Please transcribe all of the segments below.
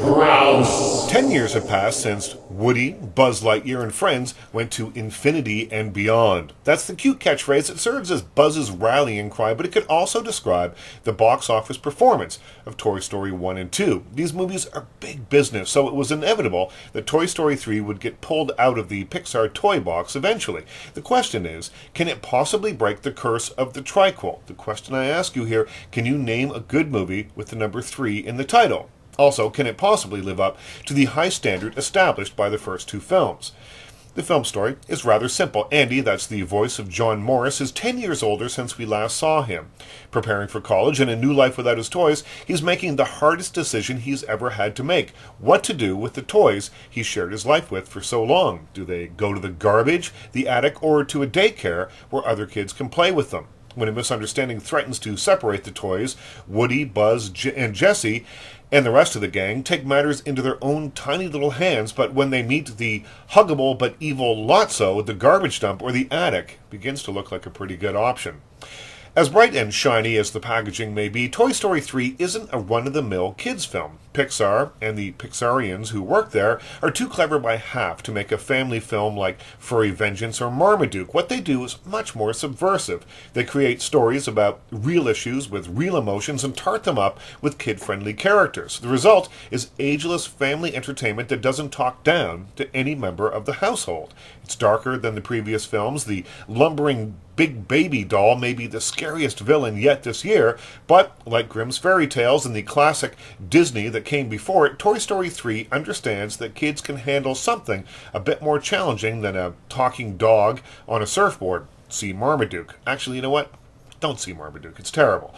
Crouse. 10 years have passed since Woody, Buzz Lightyear, and friends went to infinity and beyond. That's the cute catchphrase that serves as Buzz's rallying cry, but it could also describe the box office performance of Toy Story 1 and 2. These movies are big business, so it was inevitable that Toy Story 3 would get pulled out of the Pixar toy box eventually. The question is, can it possibly break the curse of the triquel? The question I ask you here, can you name a good movie with the number 3 in the title? Also, can it possibly live up to the high standard established by the first two films? The film story is rather simple. Andy, that's the voice of John Morris, is 10 years older since we last saw him. Preparing for college and a new life without his toys, he's making the hardest decision he's ever had to make. What to do with the toys he shared his life with for so long. Do they go to the garbage, the attic, or to a daycare where other kids can play with them? When a misunderstanding threatens to separate the toys, Woody, Buzz, and Jessie and the rest of the gang take matters into their own tiny little hands, but when they meet the huggable but evil Lotso, the garbage dump, or the attic begins to look like a pretty good option. As bright and shiny as the packaging may be, Toy Story 3 isn't a run-of-the-mill kids film. Pixar and the Pixarians who work there are too clever by half to make a family film like Furry Vengeance or Marmaduke. What they do is much more subversive. They create stories about real issues with real emotions and tart them up with kid-friendly characters. The result is ageless family entertainment that doesn't talk down to any member of the household. It's darker than the previous films. The lumbering Big Baby doll may be the scariest villain yet this year, but like Grimm's fairy tales and the classic Disney that came before it, Toy Story 3 understands that kids can handle something a bit more challenging than a talking dog on a surfboard. See Marmaduke. Actually, you know what? Don't see Marmaduke. It's terrible.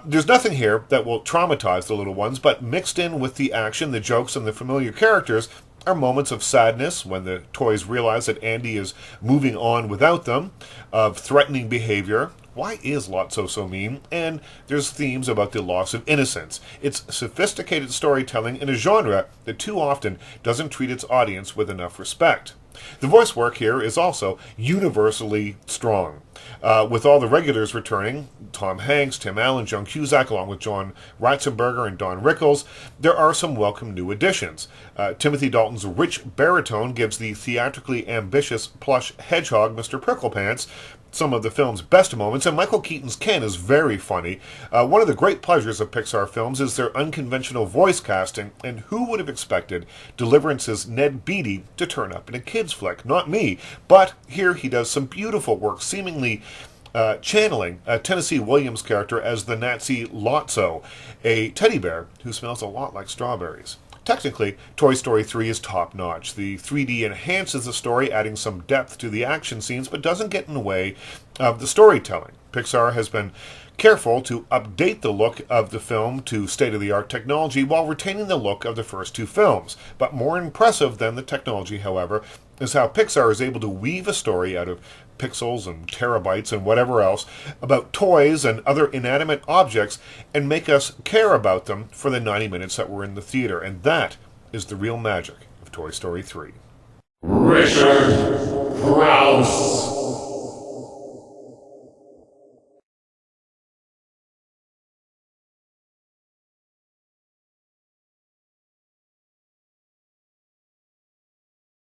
There's nothing here that will traumatize the little ones, but mixed in with the action, the jokes, and the familiar characters are moments of sadness when the toys realize that Andy is moving on without them, of threatening behavior. Why is Lotso so mean? And there's themes about the loss of innocence. It's sophisticated storytelling in a genre that too often doesn't treat its audience with enough respect. The voice work here is also universally strong. With all the regulars returning, Tom Hanks, Tim Allen, Joan Cusack, along with John Ratzenberger and Don Rickles, there are some welcome new additions. Timothy Dalton's rich baritone gives the theatrically ambitious plush hedgehog Mr. Pricklepants some of the film's best moments, and Michael Keaton's Ken is very funny. One of the great pleasures of Pixar films is their unconventional voice casting, and who would have expected Deliverance's Ned Beatty to turn up in a kid's flick? Not me, but here he does some beautiful work, seemingly channeling Tennessee Williams' character as the Nazi Lotso, a teddy bear who smells a lot like strawberries. Technically, Toy Story 3 is top-notch. The 3D enhances the story, adding some depth to the action scenes, but doesn't get in the way of the storytelling. Pixar has been careful to update the look of the film to state-of-the-art technology while retaining the look of the first two films. But more impressive than the technology, however, is how Pixar is able to weave a story out of pixels and terabytes and whatever else about toys and other inanimate objects and make us care about them for the 90 minutes that we're in the theater. And that is the real magic of Toy Story 3. Crouse.